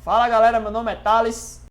Fala galera, meu nome é Thales.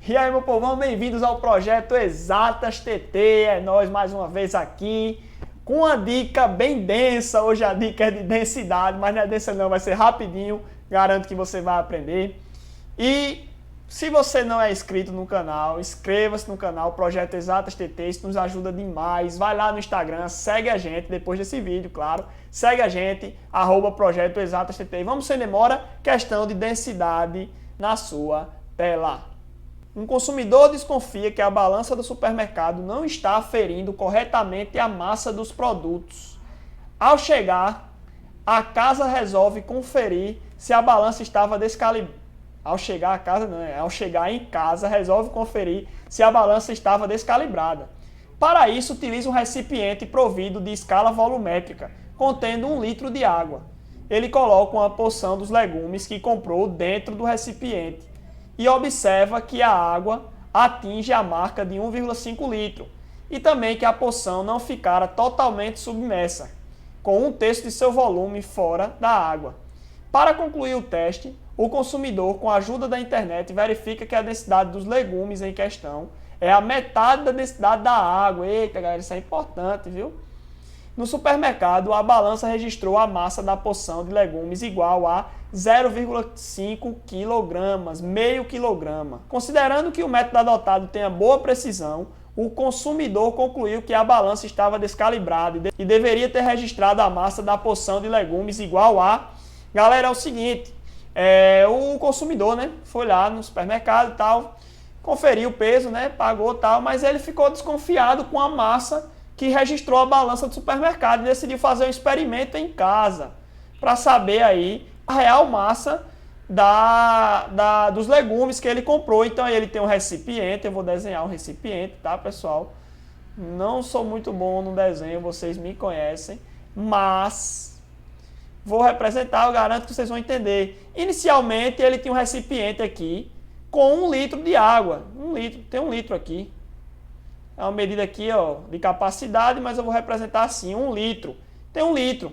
E aí meu povão, bem-vindos ao projeto Exatas TT, é nós mais uma vez aqui com uma dica bem densa. Hoje a dica é de densidade, mas não é densa não, vai ser rapidinho, garanto que você vai aprender. E se você não é inscrito no canal, inscreva-se no canal Projeto Exatas TT, isso nos ajuda demais. Vai lá no Instagram, segue a gente depois desse vídeo, claro. Segue a gente, @Projeto Exatas TT. Vamos sem demora, questão de densidade na sua tela. Um consumidor desconfia que a balança do supermercado não está aferindo corretamente a massa dos produtos. Ao chegar, a casa resolve conferir se a balança estava descalibrada. Ao chegar em casa, resolve conferir se a balança estava descalibrada. Para isso, utiliza um recipiente provido de escala volumétrica, contendo 1 litro de água. Ele coloca uma porção dos legumes que comprou dentro do recipiente e observa que a água atinge a marca de 1,5 litro e também que a porção não ficara totalmente submersa, com 1/3 de seu volume fora da água. Para concluir o teste, o consumidor, com a ajuda da internet, verifica que a densidade dos legumes em questão é a metade da densidade da água. Eita, galera, isso é importante, viu? No supermercado, a balança registrou a massa da porção de legumes igual a 0,5 kg, meio quilograma. Considerando que o método adotado tenha boa precisão, o consumidor concluiu que a balança estava descalibrada e deveria ter registrado a massa da porção de legumes igual a... Galera, é o seguinte, o consumidor, né, foi lá no supermercado e tal, conferiu o peso, né, pagou tal, mas ele ficou desconfiado com a massa que registrou a balança do supermercado e decidiu fazer um experimento em casa para saber aí a real massa dos legumes que ele comprou. Então aí ele tem um recipiente, eu vou desenhar um recipiente, tá, pessoal? Não sou muito bom no desenho, vocês me conhecem, mas vou representar, eu garanto que vocês vão entender. Inicialmente ele tinha um recipiente aqui com 1 litro de água. 1 litro, tem 1 litro aqui. É uma medida aqui, ó, de capacidade, mas eu vou representar assim, 1 litro. Tem 1 litro.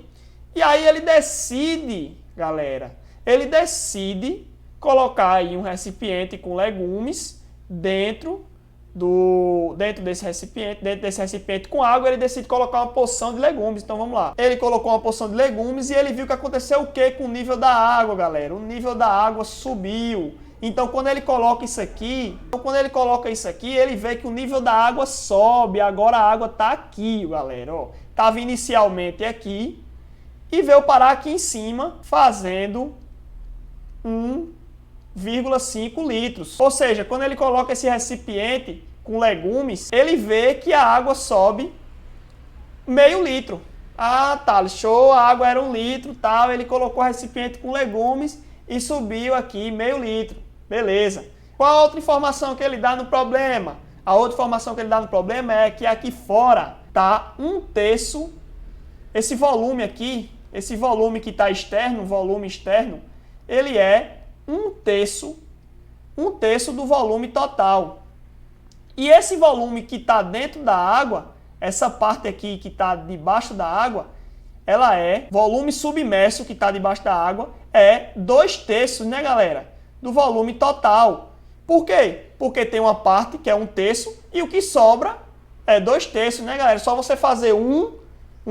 E aí ele decide, galera, ele decide colocar aí um recipiente com legumes dentro desse recipiente com água, ele decide colocar uma porção de legumes. Então vamos lá. Ele colocou uma porção de legumes e ele viu que aconteceu o que com o nível da água, galera? O nível da água subiu. Então quando ele coloca isso aqui, ele vê que o nível da água sobe. Agora a água tá aqui, galera, ó. Tava inicialmente aqui e veio parar aqui em cima, fazendo 1,5 litros. Ou seja, quando ele coloca esse recipiente com legumes, ele vê que a água sobe meio litro. Ah, tá, show, a água era 1 litro, tal, ele colocou o recipiente com legumes e subiu aqui meio litro. Beleza. Qual a outra informação que ele dá no problema? A outra informação que ele dá no problema é que aqui fora tá 1/3, esse volume aqui, esse volume que está externo, volume externo, ele é 1/3 do volume total. E esse volume que está dentro da água, essa parte aqui que está debaixo da água, ela é volume submerso que está debaixo da água, é 2/3, né, galera, do volume total. Por quê? Porque tem uma parte que é 1/3 e o que sobra é 2/3, né, galera? É só você fazer um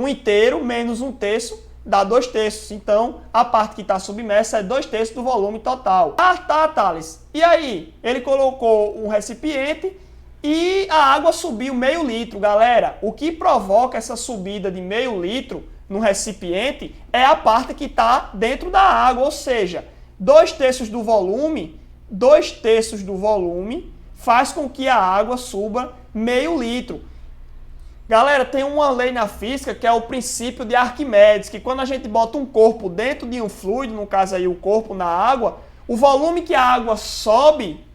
inteiro menos 1/3 dá 2/3. Então, a parte que está submersa é 2/3 do volume total. Ah, tá, Thales. E aí? Ele colocou um recipiente e a água subiu meio litro. Galera, o que provoca essa subida de meio litro no recipiente é a parte que está dentro da água, ou seja, 2/3 do volume faz com que a água suba meio litro. Galera, tem uma lei na física que é o princípio de Arquimedes, que quando a gente bota um corpo dentro de um fluido, no caso aí o corpo na água, o volume que a água sobe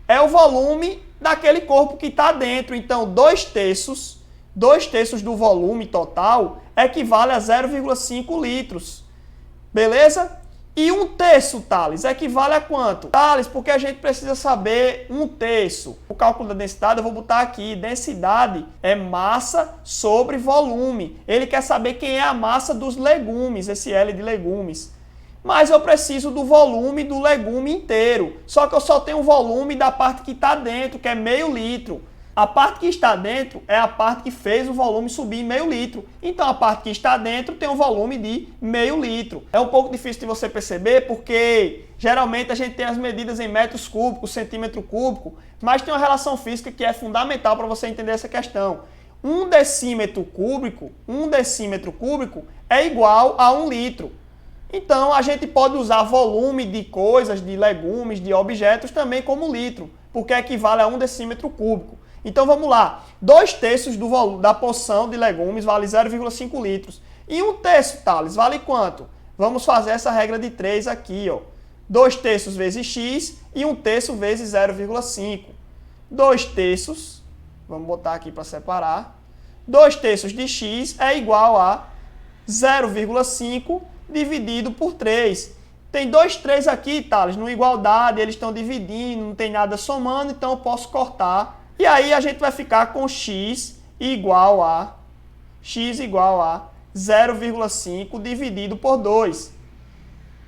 é o volume daquele corpo que está dentro. Então, 2/3 do volume total equivale a 0,5 litros. Beleza? E 1/3, Thales, equivale a quanto? Thales, porque a gente precisa saber 1/3. O cálculo da densidade eu vou botar aqui. Densidade é massa sobre volume. Ele quer saber quem é a massa dos legumes, esse L de legumes. Mas eu preciso do volume do legume inteiro. Só que eu só tenho o volume da parte que está dentro, que é meio litro. A parte que está dentro é a parte que fez o volume subir meio litro. Então, a parte que está dentro tem um volume de meio litro. É um pouco difícil de você perceber porque, geralmente, a gente tem as medidas em metros cúbicos, centímetro cúbico, mas tem uma relação física que é fundamental para você entender essa questão. 1 decímetro cúbico é igual a 1 litro. Então, a gente pode usar volume de coisas, de legumes, de objetos também como litro, porque equivale a 1 decímetro cúbico. Então vamos lá, 2/3 do volume da porção de legumes vale 0,5 litros. E 1/3, Thales, vale quanto? Vamos fazer essa regra de 3 aqui, ó. 2/3 vezes x e 1/3 vezes 0,5. 2/3, vamos botar aqui para separar. 2/3 de x é igual a 0,5 dividido por 3. Tem 2 3 aqui, Thales, no igualdade, eles estão dividindo, não tem nada somando, então eu posso cortar. E aí a gente vai ficar com x igual a 0,5 dividido por 2.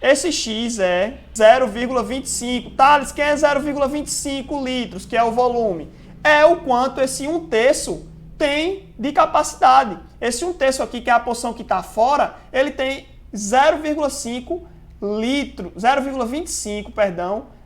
Esse x é 0,25. Thales, quem é 0,25 litros, que é o volume? É o quanto esse 1/3 tem de capacidade. Esse 1/3 aqui, que é a porção que está fora, ele tem 0,25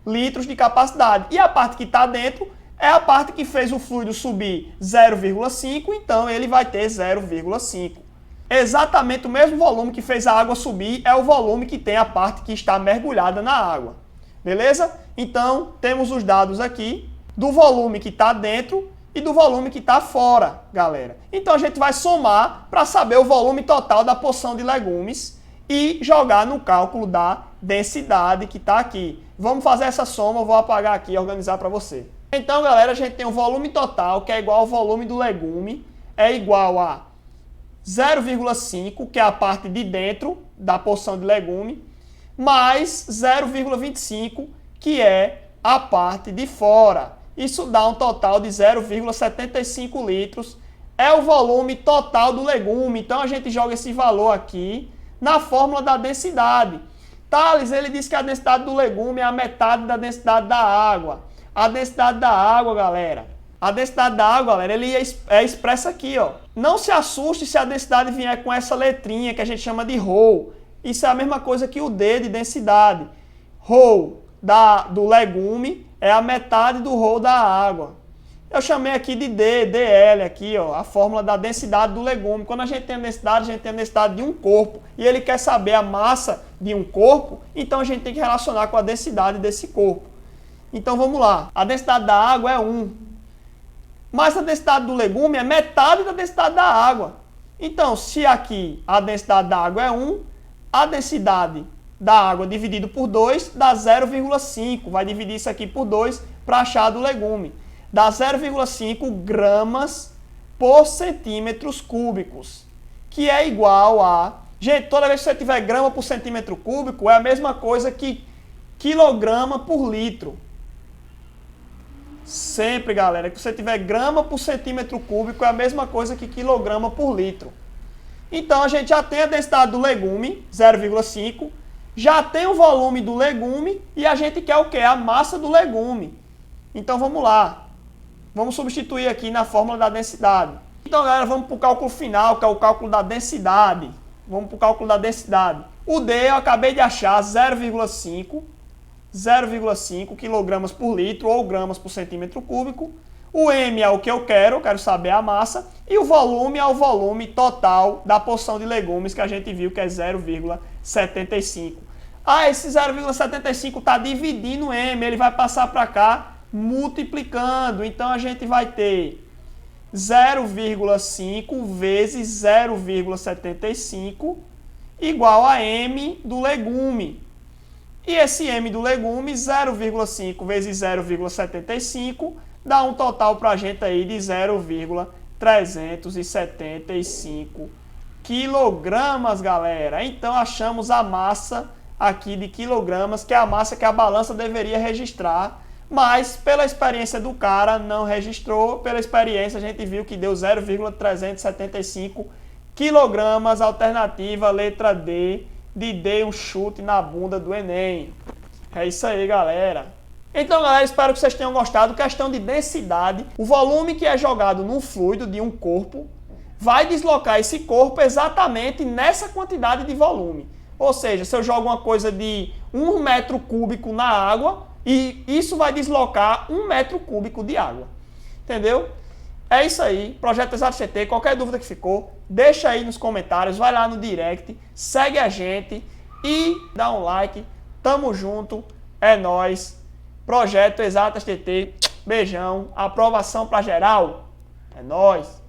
litros de capacidade. E a parte que está dentro é a parte que fez o fluido subir 0,5, então ele vai ter 0,5. Exatamente o mesmo volume que fez a água subir é o volume que tem a parte que está mergulhada na água. Beleza? Então, temos os dados aqui do volume que está dentro e do volume que está fora, galera. Então, a gente vai somar para saber o volume total da porção de legumes e jogar no cálculo da densidade que está aqui. Vamos fazer essa soma, eu vou apagar aqui e organizar para você. Então, galera, a gente tem o volume total, que é igual ao volume do legume, é igual a 0,5, que é a parte de dentro da porção de legume, mais 0,25, que é a parte de fora. Isso dá um total de 0,75 litros. É o volume total do legume. Então, a gente joga esse valor aqui na fórmula da densidade. Thales, ele diz que a densidade do legume é a metade da densidade da água. A densidade da água, galera, ele é expressa aqui, ó. Não se assuste se a densidade vier com essa letrinha que a gente chama de ρ. Isso é a mesma coisa que o D de densidade. ρ do legume é a metade do ρ da água. Eu chamei aqui de dl aqui, ó, a fórmula da densidade do legume. Quando a gente tem a densidade de um corpo e ele quer saber a massa de um corpo, então a gente tem que relacionar com a densidade desse corpo. Então vamos lá, a densidade da água é 1, mas a densidade do legume é metade da densidade da água. Então, se aqui a densidade da água é 1, a densidade da água dividido por 2 dá 0,5. Vai dividir isso aqui por 2 para achar do legume. Dá 0,5 gramas por centímetros cúbicos, que é igual a... Gente, toda vez que você tiver grama por centímetro cúbico, é a mesma coisa que quilograma por litro. Sempre, galera, que você tiver grama por centímetro cúbico é a mesma coisa que quilograma por litro. Então, a gente já tem a densidade do legume, 0,5, já tem o volume do legume e a gente quer o quê? A massa do legume. Então, vamos lá. Vamos substituir aqui na fórmula da densidade. Então, galera, vamos para o cálculo final, que é o cálculo da densidade. Vamos para o cálculo da densidade. O D eu acabei de achar 0,5 kg por litro ou gramas por centímetro cúbico. O M é o que eu quero saber a massa. E o volume é o volume total da porção de legumes que a gente viu que é 0,75. Ah, esse 0,75 está dividindo M, ele vai passar para cá multiplicando. Então a gente vai ter 0,5 vezes 0,75 igual a M do legume. E esse M do legume, 0,5 vezes 0,75, dá um total para a gente aí de 0,375 quilogramas, galera. Então, achamos a massa aqui de quilogramas, que é a massa que a balança deveria registrar, mas pela experiência do cara não registrou, pela experiência a gente viu que deu 0,375 quilogramas, alternativa letra D, de dei um chute na bunda do Enem. É isso aí, galera. Então, galera, espero que vocês tenham gostado. Questão de densidade, o volume que é jogado num fluido de um corpo vai deslocar esse corpo exatamente nessa quantidade de volume. Ou seja, se eu jogo uma coisa de 1 metro cúbico na água, e isso vai deslocar 1 metro cúbico de água. Entendeu? É isso aí. Projeto Exatas TT. Qualquer dúvida que ficou, deixa aí nos comentários, vai lá no direct, segue a gente e dá um like. Tamo junto. É nóis. Projeto Exatas TT. Beijão. Aprovação pra geral. É nóis.